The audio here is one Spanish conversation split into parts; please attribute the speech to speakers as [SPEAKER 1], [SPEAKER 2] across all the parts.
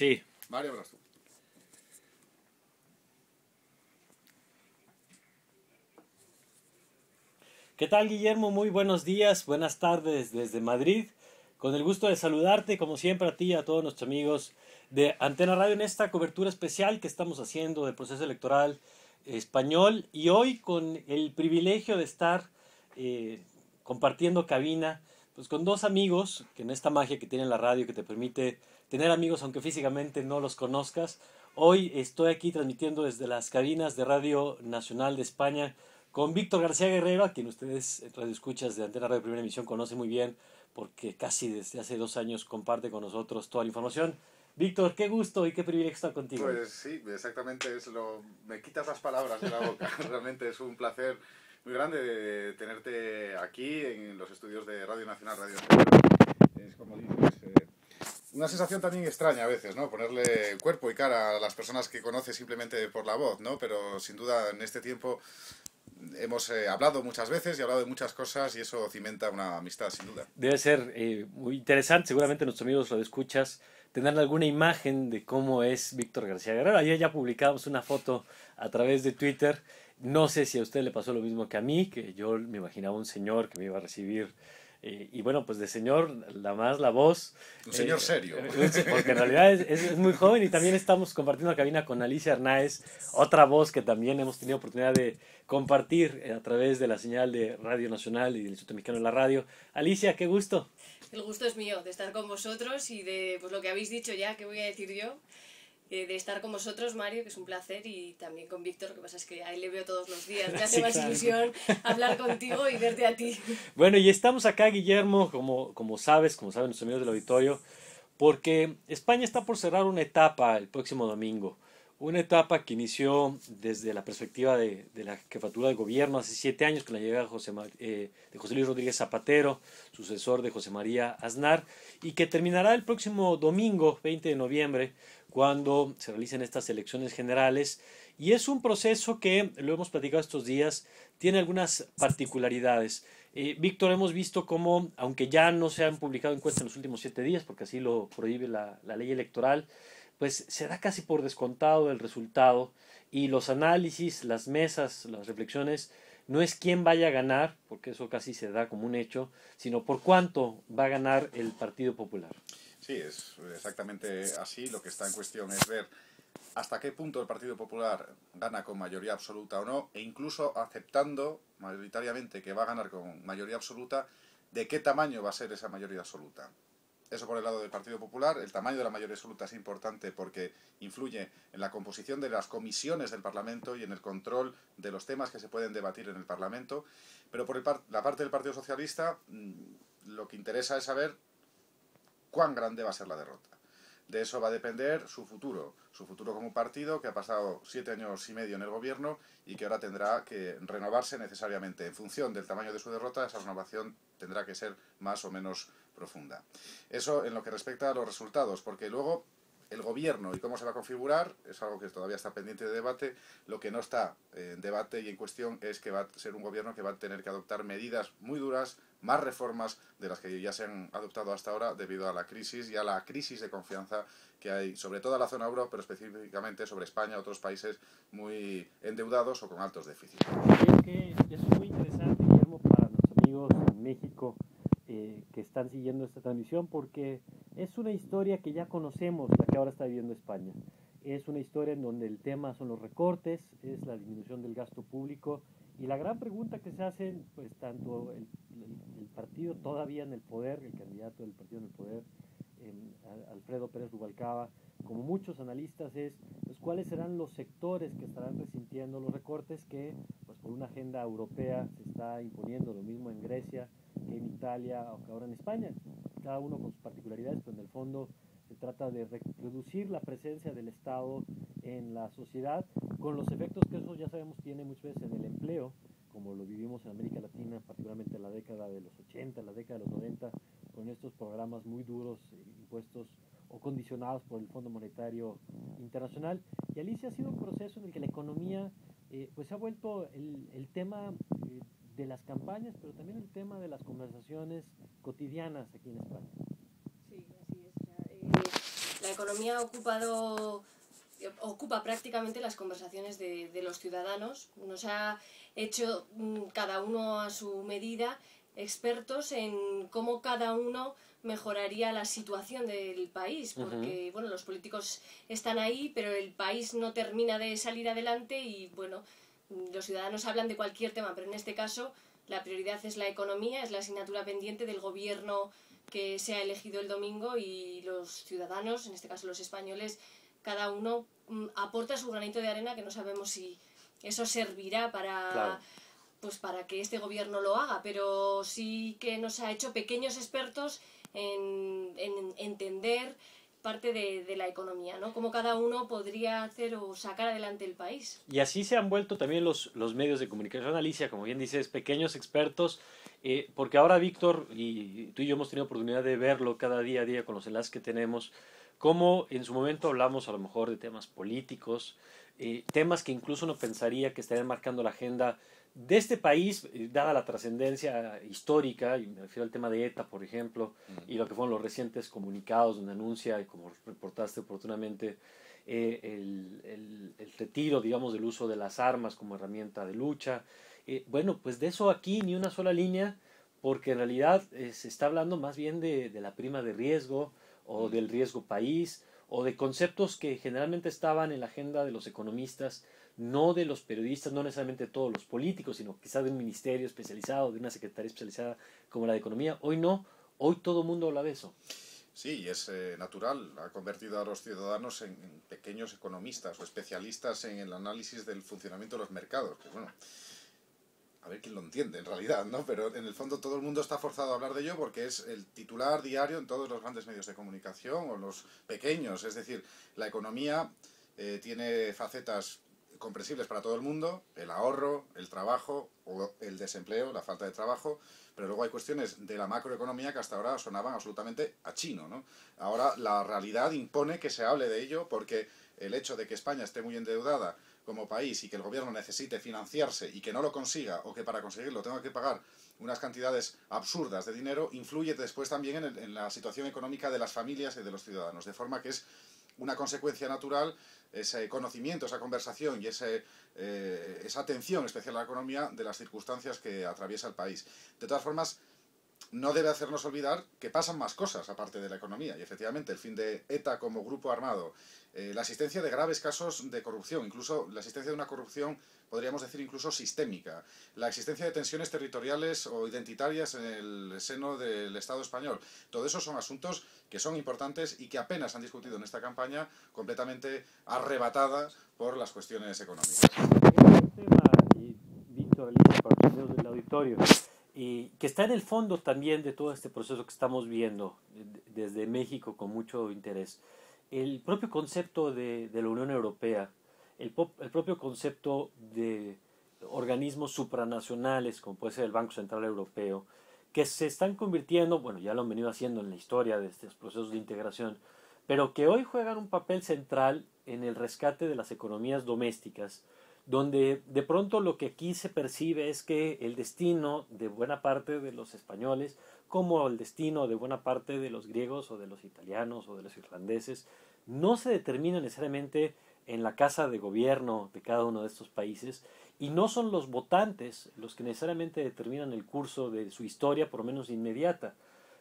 [SPEAKER 1] Sí.
[SPEAKER 2] Mario, hablas tú.
[SPEAKER 1] ¿Qué tal, Guillermo? Muy buenos días, buenas tardes desde Madrid. Con el gusto de saludarte, como siempre, a ti y a todos nuestros amigos de Antena Radio en esta cobertura especial que estamos haciendo del proceso electoral español y hoy con el privilegio de estar eh, compartiendo cabina pues con dos amigos, que en esta magia que tiene la radio que te permite tener amigos aunque físicamente no los conozcas. Hoy estoy aquí transmitiendo desde las cabinas de Radio Nacional de España con Víctor García Guerrero, a quien ustedes, radioescuchas de Antena Radio Primera Emisión, conocen muy bien porque casi desde hace 2 años comparte con nosotros toda la información. Víctor, qué gusto y qué privilegio estar contigo.
[SPEAKER 2] Pues sí, exactamente, me quitas las palabras de la boca. Realmente es un placer muy grande de tenerte aquí en los estudios de Radio Nacional, Radio Nacional. Es como dices, una sensación también extraña a veces, ¿no? Ponerle cuerpo y cara a las personas que conoces simplemente por la voz, ¿no? Pero sin duda en este tiempo hemos hablado muchas veces y hablado de muchas cosas y eso cimenta una amistad, sin duda.
[SPEAKER 1] Debe ser muy interesante, seguramente nuestros amigos lo escuchas, tener alguna imagen de cómo es Víctor García Guerrero. Ayer ya publicamos una foto a través de Twitter. No sé si a usted le pasó lo mismo que a mí, que yo me imaginaba un señor que me iba a recibir. Y bueno, pues de señor, la voz.
[SPEAKER 2] Un señor serio.
[SPEAKER 1] Porque en realidad es muy joven y también estamos compartiendo la cabina con Alicia Hernáez, otra voz que también hemos tenido oportunidad de compartir a través de la señal de Radio Nacional y del Instituto Mexicano de la Radio. Alicia, qué gusto.
[SPEAKER 3] El gusto es mío de estar con vosotros y de pues, lo que habéis dicho ya, que voy a decir yo, de estar con vosotros, Mario, que es un placer, y también con Víctor, lo que pasa es que a él le veo todos los días, me hace
[SPEAKER 1] Sí,
[SPEAKER 3] más
[SPEAKER 1] claro.
[SPEAKER 3] ilusión hablar contigo y verte a ti.
[SPEAKER 1] Bueno, y estamos acá, Guillermo, como sabes, como saben nuestros amigos del auditorio, porque España está por cerrar una etapa el próximo domingo. Una etapa que inició desde la perspectiva de la jefatura de gobierno hace 7 años con la llegada de José Luis Rodríguez Zapatero, sucesor de José María Aznar, y que terminará el próximo domingo, 20 de noviembre, cuando se realicen estas elecciones generales. Y es un proceso que, lo hemos platicado estos días, tiene algunas particularidades. Víctor, hemos visto cómo, aunque ya no se han publicado encuestas en los últimos 7 días, porque así lo prohíbe la ley electoral, pues se da casi por descontado el resultado y los análisis, las mesas, las reflexiones, no es quién vaya a ganar, porque eso casi se da como un hecho, sino por cuánto va a ganar el Partido Popular.
[SPEAKER 2] Sí, es exactamente así. Lo que está en cuestión es ver hasta qué punto el Partido Popular gana con mayoría absoluta o no, e incluso aceptando mayoritariamente que va a ganar con mayoría absoluta, de qué tamaño va a ser esa mayoría absoluta. Eso por el lado del Partido Popular. El tamaño de la mayoría absoluta es importante porque influye en la composición de las comisiones del Parlamento y en el control de los temas que se pueden debatir en el Parlamento. Pero por la parte del Partido Socialista, lo que interesa es saber cuán grande va a ser la derrota. De eso va a depender su futuro como partido que ha pasado 7 años y medio en el gobierno y que ahora tendrá que renovarse necesariamente. En función del tamaño de su derrota, esa renovación tendrá que ser más o menos profunda. Eso en lo que respecta a los resultados, porque luego el gobierno y cómo se va a configurar es algo que todavía está pendiente de debate. Lo que no está en debate y en cuestión es que va a ser un gobierno que va a tener que adoptar medidas muy duras, más reformas de las que ya se han adoptado hasta ahora debido a la crisis y a la crisis de confianza que hay sobre toda la zona euro, pero específicamente sobre España y otros países muy endeudados o con altos déficits.
[SPEAKER 1] Es que es muy interesante, Guillermo, para nuestros amigos en México que están siguiendo esta transmisión, porque es una historia que ya conocemos, la que ahora está viviendo España. Es una historia en donde el tema son los recortes, es la disminución del gasto público, y la gran pregunta que se hacen, pues tanto el partido todavía en el poder, el candidato del partido en el poder, Alfredo Pérez Rubalcaba, como muchos analistas, es pues, cuáles serán los sectores que estarán resintiendo los recortes que pues, por una agenda europea se está imponiendo, lo mismo en Grecia que en Italia o que ahora en España, cada uno con sus particularidades, pero en el fondo se trata de reducir la presencia del Estado en la sociedad, con los efectos que eso ya sabemos tiene muchas veces en el empleo, como lo vivimos en América Latina, particularmente en la década de los 80, la década de los 90, con estos programas muy duros, impuestos o condicionados por el Fondo Monetario Internacional. Y Alicia, ha sido un proceso en el que la economía pues se ha vuelto el tema de las campañas, pero también el tema de las conversaciones cotidianas aquí en España.
[SPEAKER 3] Sí, así es. O sea, la economía ocupa prácticamente las conversaciones de los ciudadanos. Nos ha hecho cada uno a su medida expertos en cómo cada uno mejoraría la situación del país, porque bueno, los políticos están ahí, pero el país no termina de salir adelante y bueno, los ciudadanos hablan de cualquier tema, pero en este caso la prioridad es la economía, es la asignatura pendiente del gobierno que se ha elegido el domingo, y los ciudadanos, en este caso los españoles, cada uno aporta su granito de arena, que no sabemos si eso servirá para...
[SPEAKER 1] Claro.
[SPEAKER 3] Pues para que este gobierno lo haga, pero sí que nos ha hecho pequeños expertos en entender parte de la economía, ¿no? Cómo cada uno podría hacer o sacar adelante el país.
[SPEAKER 1] Y así se han vuelto también los medios de comunicación, Alicia, como bien dices, pequeños expertos, porque ahora Víctor y tú y yo hemos tenido oportunidad de verlo cada día a día con los enlaces que tenemos, como en su momento hablamos a lo mejor de temas políticos, temas que incluso uno pensaría que estarían marcando la agenda de este país, dada la trascendencia histórica, y me refiero al tema de ETA, por ejemplo, y lo que fueron los recientes comunicados donde anuncia, y como reportaste oportunamente, el retiro, digamos, del uso de las armas como herramienta de lucha. Bueno, pues de eso aquí ni una sola línea, porque en realidad se está hablando más bien de la prima de riesgo o del riesgo país, o de conceptos que generalmente estaban en la agenda de los economistas, no de los periodistas, no necesariamente todos los políticos, sino quizá de un ministerio especializado, de una secretaría especializada como la de Economía. Hoy no, hoy todo el mundo habla de eso.
[SPEAKER 2] Sí, es natural, ha convertido a los ciudadanos en pequeños economistas o especialistas en el análisis del funcionamiento de los mercados, que bueno, a ver quién lo entiende en realidad, ¿no? Pero en el fondo todo el mundo está forzado a hablar de ello porque es el titular diario en todos los grandes medios de comunicación o los pequeños, es decir, la economía tiene facetas comprensibles para todo el mundo, el ahorro, el trabajo o el desempleo, la falta de trabajo, pero luego hay cuestiones de la macroeconomía que hasta ahora sonaban absolutamente a chino, ¿no? Ahora la realidad impone que se hable de ello, porque el hecho de que España esté muy endeudada como país y que el gobierno necesite financiarse y que no lo consiga, o que para conseguirlo tenga que pagar unas cantidades absurdas de dinero, influye después también en la situación económica de las familias y de los ciudadanos, de forma que es una consecuencia natural ese conocimiento, esa conversación y esa atención especial a la economía de las circunstancias que atraviesa el país. De todas formas, no debe hacernos olvidar que pasan más cosas aparte de la economía, y efectivamente el fin de ETA como grupo armado, la existencia de graves casos de corrupción, incluso la existencia de una corrupción, podríamos decir incluso sistémica, la existencia de tensiones territoriales o identitarias en el seno del Estado español. Todo eso son asuntos que son importantes y que apenas han discutido en esta campaña, completamente arrebatada por las cuestiones económicas.
[SPEAKER 1] Un tema, y Víctor, Alicia, para los amigos del auditorio, y que está en el fondo también de todo este proceso que estamos viendo desde México con mucho interés. El propio concepto de la Unión Europea, el propio concepto de organismos supranacionales, como puede ser el Banco Central Europeo, que se están convirtiendo, bueno, ya lo han venido haciendo en la historia de estos procesos de integración, pero que hoy juegan un papel central en el rescate de las economías domésticas, donde de pronto lo que aquí se percibe es que el destino de buena parte de los españoles, como el destino de buena parte de los griegos o de los italianos o de los irlandeses, no se determina necesariamente en la casa de gobierno de cada uno de estos países, y no son los votantes los que necesariamente determinan el curso de su historia, por lo menos inmediata,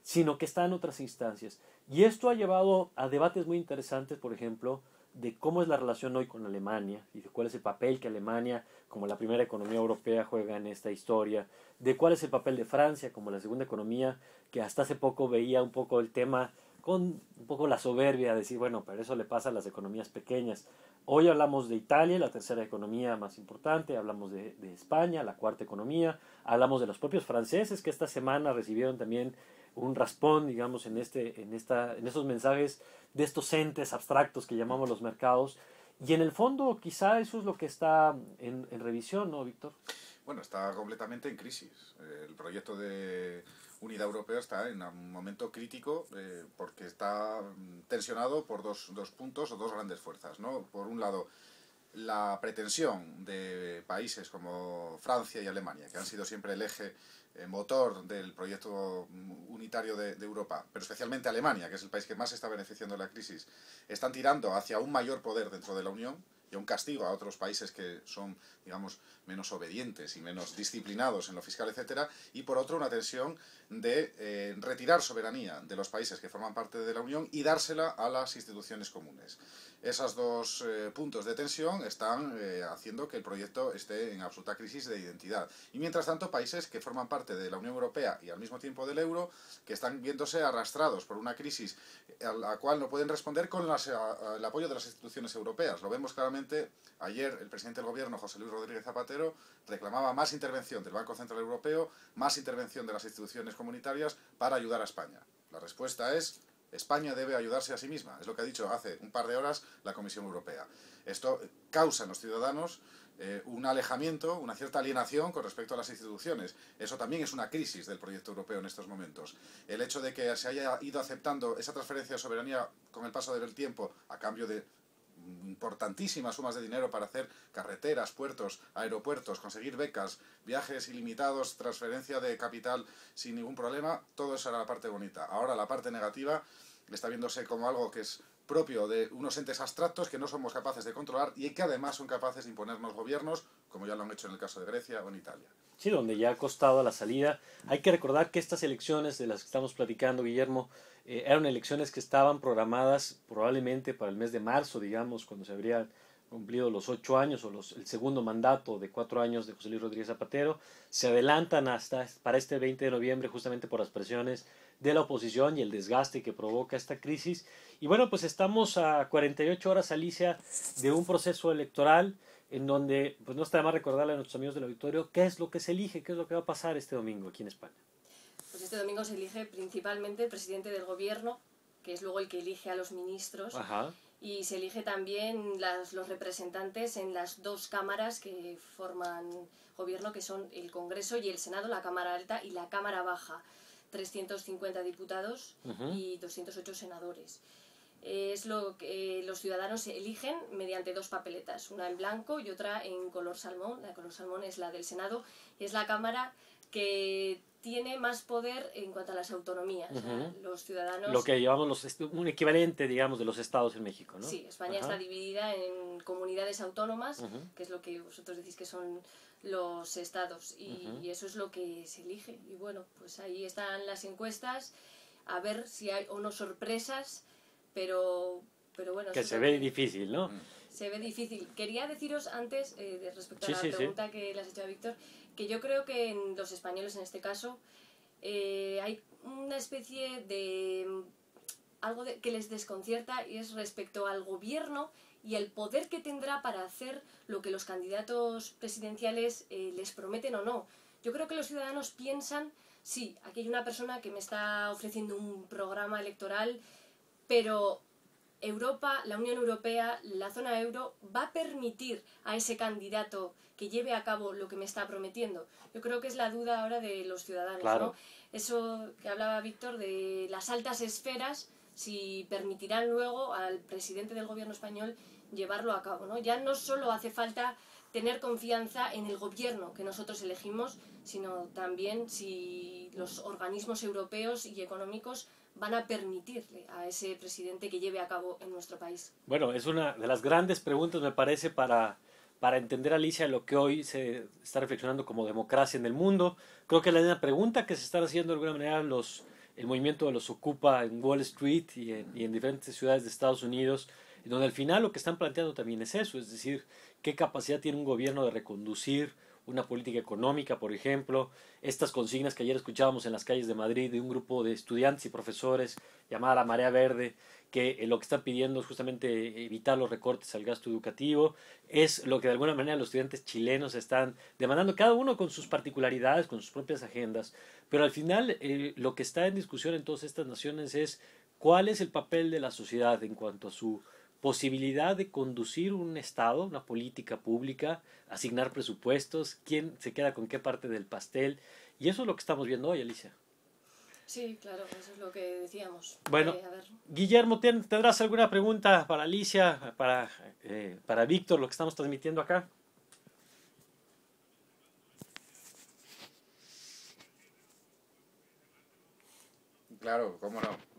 [SPEAKER 1] sino que está en otras instancias. Y esto ha llevado a debates muy interesantes, por ejemplo, de cómo es la relación hoy con Alemania y de cuál es el papel que Alemania, como la primera economía europea, juega en esta historia, de cuál es el papel de Francia como la segunda economía, que hasta hace poco veía un poco el tema con un poco la soberbia de decir, bueno, pero eso le pasa a las economías pequeñas. Hoy hablamos de Italia, la tercera economía más importante, hablamos de España, la cuarta economía, hablamos de los propios franceses que esta semana recibieron también un raspón, digamos, en esos mensajes de estos entes abstractos que llamamos los mercados. Y en el fondo quizá eso es lo que está en revisión, ¿no, Víctor?
[SPEAKER 2] Bueno, está completamente en crisis. El proyecto de Unidad Europea está en un momento crítico porque está tensionado por dos puntos o dos grandes fuerzas, ¿no? Por un lado, la pretensión de países como Francia y Alemania, que han sido siempre el eje motor del proyecto unitario de Europa, pero especialmente Alemania, que es el país que más se está beneficiando de la crisis, están tirando hacia un mayor poder dentro de la Unión y un castigo a otros países que son, digamos, menos obedientes y menos disciplinados en lo fiscal, etcétera, y por otro una tensión de retirar soberanía de los países que forman parte de la Unión y dársela a las instituciones comunes. Esos dos puntos de tensión están haciendo que el proyecto esté en absoluta crisis de identidad. Y mientras tanto, países que forman parte de la Unión Europea y al mismo tiempo del euro, que están viéndose arrastrados por una crisis a la cual no pueden responder con el apoyo de las instituciones europeas. Lo vemos claramente. Ayer el presidente del gobierno, José Luis Rodríguez Zapatero, reclamaba más intervención del Banco Central Europeo, más intervención de las instituciones comunitarias para ayudar a España. La respuesta es: España debe ayudarse a sí misma. Es lo que ha dicho hace un par de horas la Comisión Europea. Esto causa en los ciudadanos un alejamiento, una cierta alienación con respecto a las instituciones. Eso también es una crisis del proyecto europeo en estos momentos. El hecho de que se haya ido aceptando esa transferencia de soberanía con el paso del tiempo a cambio de importantísimas sumas de dinero para hacer carreteras, puertos, aeropuertos, conseguir becas, viajes ilimitados, transferencia de capital sin ningún problema, todo eso era la parte bonita. Ahora la parte negativa está viéndose como algo que es propio de unos entes abstractos que no somos capaces de controlar y que además son capaces de imponernos gobiernos, como ya lo han hecho en el caso de Grecia o en Italia.
[SPEAKER 1] Sí, donde ya ha costado la salida. Hay que recordar que estas elecciones de las que estamos platicando, Guillermo, eran elecciones que estaban programadas probablemente para el mes de marzo, digamos, cuando se habrían cumplido los 8 años o el segundo mandato de 4 años de José Luis Rodríguez Zapatero. Se adelantan para este 20 de noviembre justamente por las presiones de la oposición y el desgaste que provoca esta crisis. Y bueno, pues estamos a 48 horas, Alicia, de un proceso electoral en donde pues no está de más recordarle a nuestros amigos del auditorio qué es lo que se elige, qué es lo que va a pasar este domingo aquí en España.
[SPEAKER 3] Pues este domingo se elige principalmente el presidente del gobierno, que es luego el que elige a los ministros.
[SPEAKER 1] Ajá.
[SPEAKER 3] Y se elige también los representantes en las dos cámaras que forman gobierno, que son el Congreso y el Senado, la Cámara Alta y la Cámara Baja. 350 diputados y 208 senadores. Es lo que los ciudadanos eligen mediante dos papeletas, una en blanco y otra en color salmón. La de color salmón es la del Senado y es la Cámara que tiene más poder en cuanto a las autonomías. Los ciudadanos...
[SPEAKER 1] Lo que llamamos un equivalente, digamos, de los estados en México, ¿no?
[SPEAKER 3] Sí, España está dividida en comunidades autónomas, que es lo que vosotros decís que son los estados, y eso es lo que se elige. Y bueno, pues ahí están las encuestas, a ver si hay o no sorpresas, pero bueno...
[SPEAKER 1] Que se ve difícil, ¿no?
[SPEAKER 3] Se ve difícil. Quería deciros antes, respecto a la pregunta que le has hecho a Víctor, que yo creo que en los españoles, en este caso, hay una especie de... algo que les desconcierta, y es respecto al gobierno y el poder que tendrá para hacer lo que los candidatos presidenciales les prometen o no. Yo creo que los ciudadanos piensan, sí, aquí hay una persona que me está ofreciendo un programa electoral, pero Europa, la Unión Europea, la zona euro, va a permitir a ese candidato que lleve a cabo lo que me está prometiendo. Yo creo que es la duda ahora de los ciudadanos, claro, ¿no? Eso que hablaba Víctor de las altas esferas, si permitirán luego al presidente del gobierno español llevarlo a cabo, ¿no? Ya no solo hace falta tener confianza en el gobierno que nosotros elegimos, sino también si los organismos europeos y económicos van a permitirle a ese presidente que lleve a cabo en nuestro país.
[SPEAKER 1] Bueno, es una de las grandes preguntas, me parece, para entender, Alicia, lo que hoy se está reflexionando como democracia en el mundo. Creo que la pregunta que se está haciendo de alguna manera el movimiento de los Ocupa en Wall Street y en diferentes ciudades de Estados Unidos, donde al final lo que están planteando también es eso, es decir, qué capacidad tiene un gobierno de reconducir una política económica, por ejemplo, estas consignas que ayer escuchábamos en las calles de Madrid de un grupo de estudiantes y profesores llamada la Marea Verde, que lo que están pidiendo es justamente evitar los recortes al gasto educativo, es lo que de alguna manera los estudiantes chilenos están demandando, cada uno con sus particularidades, con sus propias agendas, pero al final lo que está en discusión en todas estas naciones es cuál es el papel de la sociedad en cuanto a su posibilidad de conducir un Estado, una política pública, asignar presupuestos, quién se queda con qué parte del pastel, y eso es lo que estamos viendo hoy, Alicia.
[SPEAKER 3] Sí, claro, eso es lo que decíamos.
[SPEAKER 1] Bueno, Guillermo, ¿tendrás alguna pregunta para Alicia, para Víctor, lo que estamos transmitiendo acá?
[SPEAKER 2] Claro, cómo no.